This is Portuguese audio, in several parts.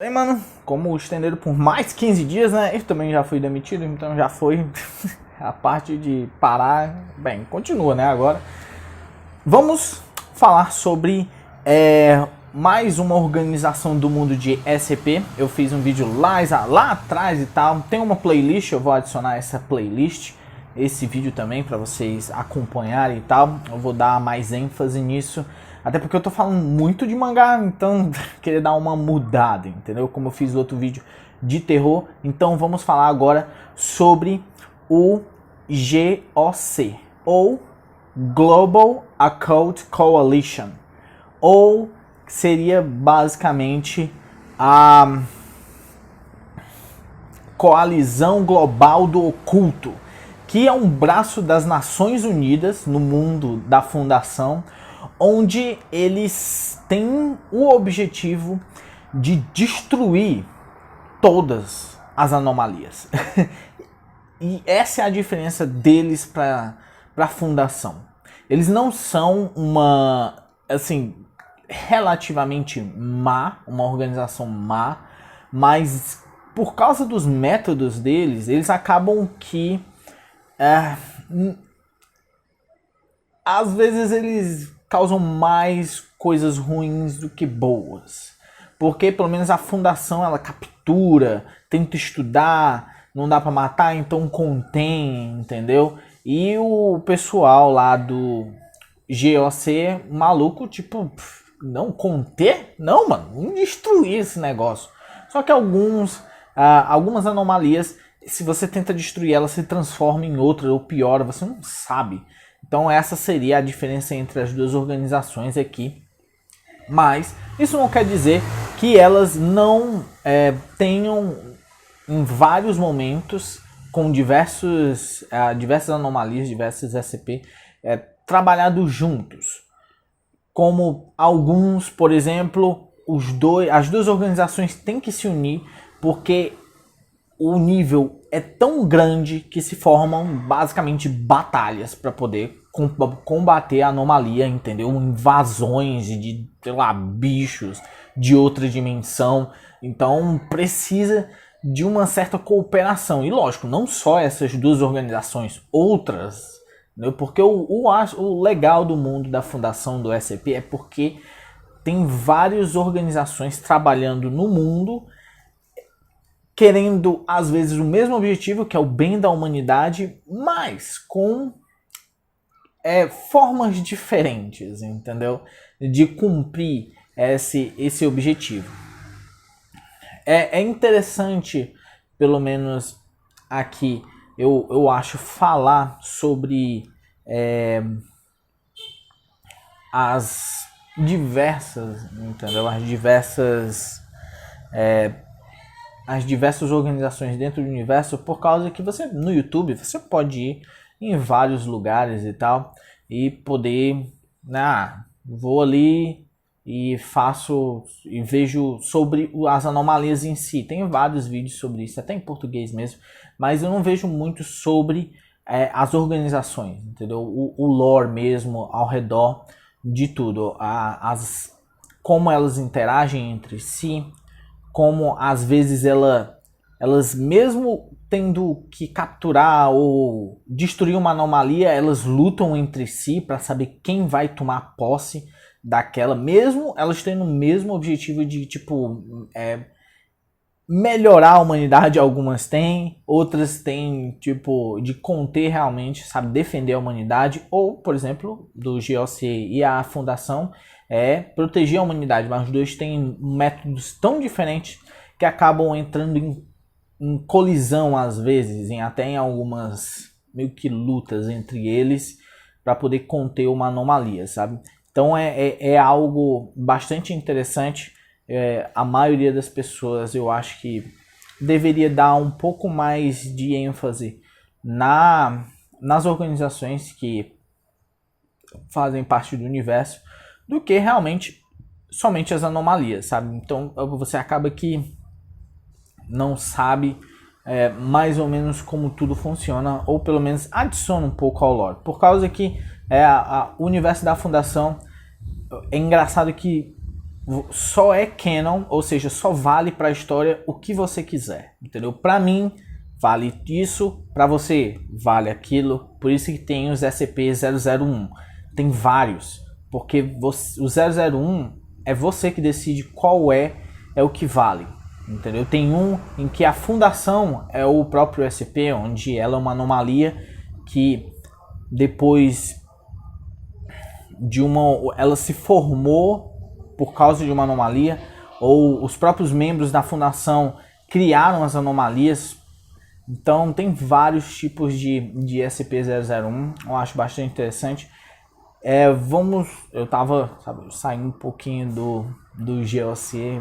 Bem, mano, como estenderam por mais 15 dias, né? Eu também já fui demitido, então já foi a parte de parar. Bem, continua, né? Agora vamos falar sobre mais uma organização do mundo de SCP. Eu fiz um vídeo lá atrás e tal. Tem uma playlist, eu vou adicionar essa playlist, esse vídeo também para vocês acompanharem e tal. Eu vou dar mais ênfase nisso. Até porque eu tô falando muito de mangá, então queria dar uma mudada, entendeu? Como eu fiz outro vídeo de terror. Então vamos falar agora sobre o GOC, ou Global Occult Coalition, ou seria basicamente a Coalizão Global do Oculto, que é um braço das Nações Unidas no mundo da Fundação, onde eles têm o objetivo de destruir todas as anomalias. E essa é a diferença deles para a Fundação. Eles não são uma, assim, relativamente má, uma organização má, mas por causa dos métodos deles, eles acabam que às vezes eles causam mais coisas ruins do que boas. Porque pelo menos a fundação ela captura, tenta estudar, não dá pra matar, então contém, entendeu? E o pessoal lá do GOC maluco, tipo, não conter? Não, mano, vamos destruir esse negócio. Só que algumas anomalias, se você tenta destruir elas, se transforma em outra ou piora, você não sabe. Então essa seria a diferença entre as duas organizações aqui. Mas isso não quer dizer que elas não tenham em vários momentos com diversas anomalias, diversos SCP, trabalhado juntos. Como alguns, por exemplo, as duas organizações têm que se unir porque o nível é tão grande que se formam basicamente batalhas para poder combater a anomalia, entendeu? Invasões de, sei lá, bichos de outra dimensão. Então precisa de uma certa cooperação. E lógico, não só essas duas organizações, outras, entendeu? Porque o legal do mundo da fundação do SCP é porque tem várias organizações trabalhando no mundo, querendo, às vezes, o mesmo objetivo, que é o bem da humanidade, mas com formas diferentes, entendeu? De cumprir esse objetivo. É interessante, pelo menos aqui, eu acho, falar sobre as diversas, entendeu? As diversas organizações dentro do universo, por causa que você, no YouTube, você pode ir em vários lugares e tal, e poder, vou ali e vejo sobre as anomalias em si. Tem vários vídeos sobre isso, até em português mesmo, mas eu não vejo muito sobre as organizações, entendeu? O lore mesmo ao redor de tudo, como elas interagem entre si, como às vezes elas mesmo tendo que capturar ou destruir uma anomalia, elas lutam entre si para saber quem vai tomar posse daquela, mesmo elas tendo o mesmo objetivo de tipo melhorar a humanidade. Algumas têm, outras têm tipo de conter realmente, sabe, defender a humanidade, ou por exemplo do GOC e a fundação proteger a humanidade, mas os dois têm métodos tão diferentes que acabam entrando em colisão às vezes, até em algumas meio que lutas entre eles para poder conter uma anomalia, sabe? Então é algo bastante interessante. A maioria das pessoas, eu acho que deveria dar um pouco mais de ênfase nas organizações que fazem parte do universo do que realmente somente as anomalias, sabe? Então você acaba que não sabe mais ou menos como tudo funciona, ou pelo menos adiciona um pouco ao lore. Por causa que o universo da fundação é engraçado que só é canon, ou seja, só vale para a história o que você quiser, entendeu? Para mim vale isso, para você vale aquilo, por isso que tem os SCP-001. Tem vários, porque o 001 é você que decide qual é o que vale, entendeu? Tem um em que a fundação é o próprio SCP, onde ela é uma anomalia que depois de ela se formou por causa de uma anomalia, ou os próprios membros da fundação criaram as anomalias. Então tem vários tipos de SCP-001, eu acho bastante interessante. Eu tava saindo um pouquinho do GOC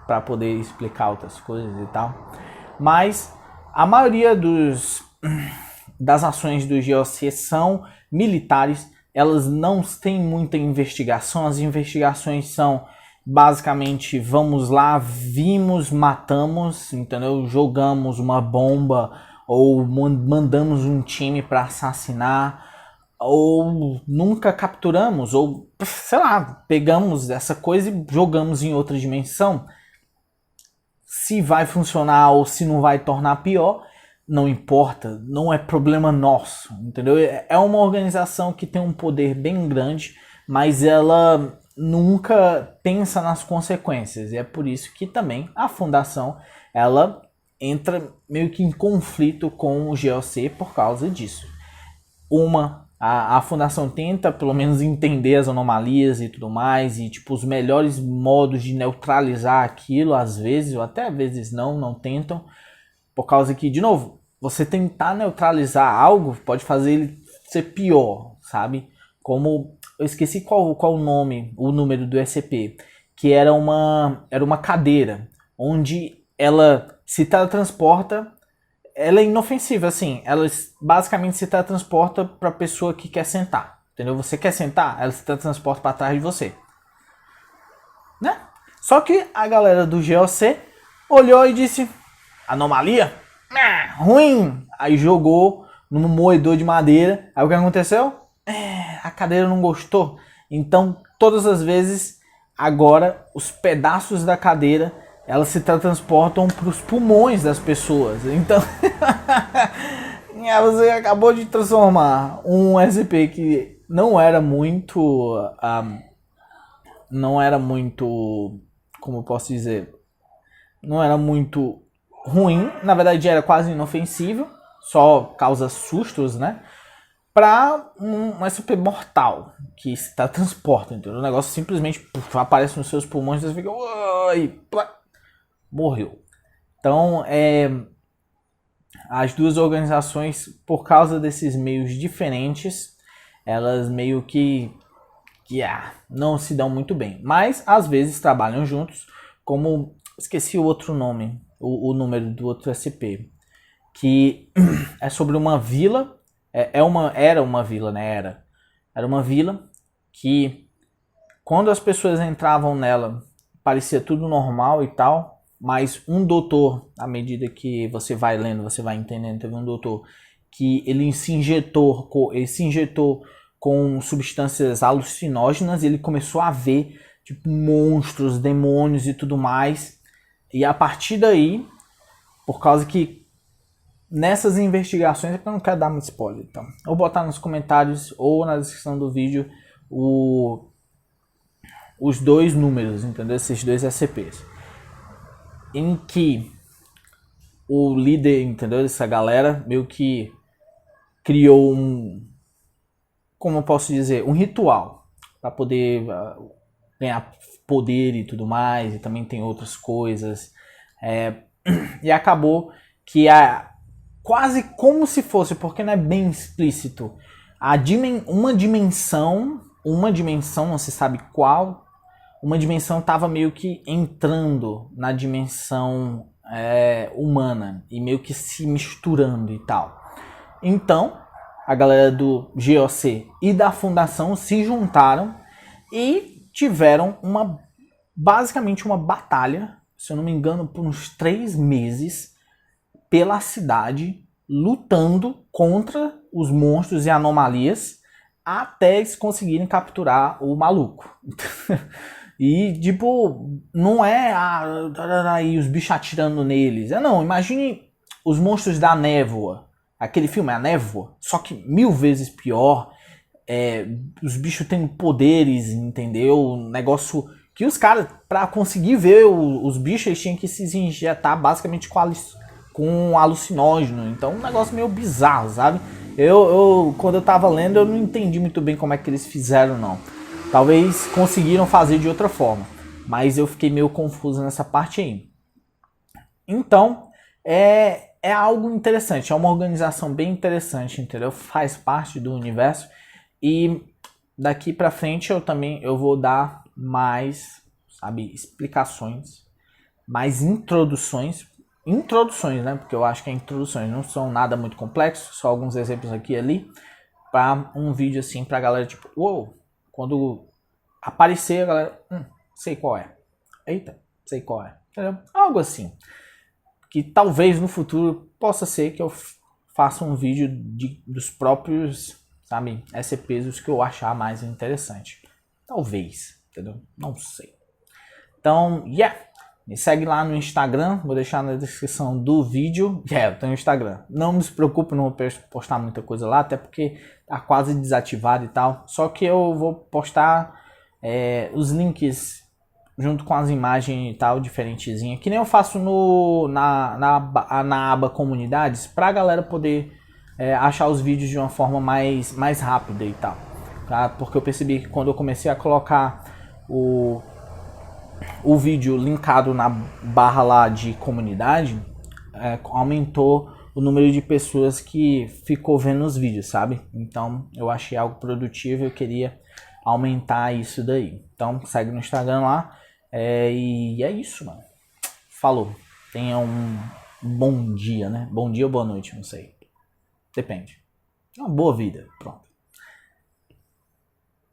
para poder explicar outras coisas e tal, mas a maioria das ações do GOC são militares, elas não têm muita investigação, as investigações são basicamente vamos lá, vimos, matamos, entendeu? Jogamos uma bomba ou mandamos um time para assassinar, ou nunca capturamos, ou sei lá, pegamos essa coisa e jogamos em outra dimensão. Se vai funcionar ou se não vai tornar pior, não importa, não é problema nosso, entendeu? É uma organização que tem um poder bem grande, mas ela nunca pensa nas consequências, e é por isso que também a fundação ela entra meio que em conflito com o GOC por causa disso. A fundação tenta pelo menos entender as anomalias e tudo mais, e tipo os melhores modos de neutralizar aquilo, às vezes, ou até às vezes não tentam, por causa que, de novo, você tentar neutralizar algo pode fazer ele ser pior, sabe? Como, eu esqueci qual o nome, o número do SCP, que era uma cadeira, onde ela se teletransporta. Ela é inofensiva, assim, ela basicamente se teletransporta para a pessoa que quer sentar, entendeu? Você quer sentar, ela se teletransporta para trás de você, né? Só que a galera do GOC olhou e disse, anomalia? Ruim! Aí jogou num moedor de madeira, aí o que aconteceu? A cadeira não gostou, então todas as vezes, agora, os pedaços da cadeira elas se transportam para os pulmões das pessoas. Então, você acabou de transformar um SCP que não era muito, como eu posso dizer, não era muito ruim, na verdade era quase inofensivo, só causa sustos, né? Para um SCP mortal que se transporta, entendeu? O negócio simplesmente aparece nos seus pulmões e você fica, oi, morreu. Então, as duas organizações, por causa desses meios diferentes, elas meio que não se dão muito bem. Mas, às vezes, trabalham juntos, como, esqueci o outro nome, o número do outro SCP, que é sobre uma vila, era uma vila, né? Era uma vila que, quando as pessoas entravam nela, parecia tudo normal e tal, mas um doutor, à medida que você vai lendo, você vai entendendo, teve um doutor que ele se injetou com substâncias alucinógenas, e ele começou a ver tipo monstros, demônios e tudo mais. E a partir daí, por causa que nessas investigações, é que eu não quero dar muito spoiler, então eu vou botar nos comentários ou na descrição do vídeo os dois números, entendeu? Esses dois SCPs. Em que o líder, entendeu? Dessa galera meio que criou como eu posso dizer, um ritual para poder ganhar poder e tudo mais, e também tem outras coisas. E acabou que quase como se fosse, porque não é bem explícito, uma dimensão, não se sabe qual, uma dimensão estava meio que entrando na dimensão humana e meio que se misturando e tal. Então, a galera do GOC e da Fundação se juntaram e tiveram basicamente uma batalha, se eu não me engano, por uns 3 meses pela cidade, lutando contra os monstros e anomalias até eles conseguirem capturar o maluco. E, tipo, não é aí os bichos atirando neles. Não, imagine os monstros da névoa. Aquele filme, A Névoa, só que 1000 vezes pior. Os bichos tendo poderes, entendeu? Um negócio que os caras, pra conseguir ver os bichos, eles tinham que se injetar basicamente com alucinógeno. Então, um negócio meio bizarro, sabe? Quando eu tava lendo, eu não entendi muito bem como é que eles fizeram, não. Talvez conseguiram fazer de outra forma, mas eu fiquei meio confuso nessa parte aí. Então, é algo interessante, é uma organização bem interessante, entendeu? Faz parte do universo e daqui pra frente eu vou dar mais, sabe, explicações, mais introduções, né? Porque eu acho que introduções não são nada muito complexo, só alguns exemplos aqui e ali, para um vídeo assim pra galera tipo, uou, quando aparecer a galera, sei qual é. Eita, sei qual é. Entendeu? Algo assim. Que talvez no futuro possa ser que eu faça um vídeo dos próprios, sabe, SCPs, os que eu achar mais interessante. Talvez, entendeu? Não sei. Então, me segue lá no Instagram, vou deixar na descrição do vídeo. Eu tenho Instagram. Não se preocupe, não vou postar muita coisa lá, até porque tá quase desativado e tal. Só que eu vou postar os links junto com as imagens e tal, diferentezinha. Que nem eu faço na aba comunidades, pra galera poder achar os vídeos de uma forma mais rápida e tal. Tá? Porque eu percebi que quando eu comecei a colocar o vídeo linkado na barra lá de comunidade, aumentou o número de pessoas que ficou vendo os vídeos, sabe? Então eu achei algo produtivo, eu queria aumentar isso daí. Então segue no Instagram lá. E é isso, mano. Falou. Tenha um bom dia, né? Bom dia ou boa noite, não sei. Depende. Uma boa vida. Pronto.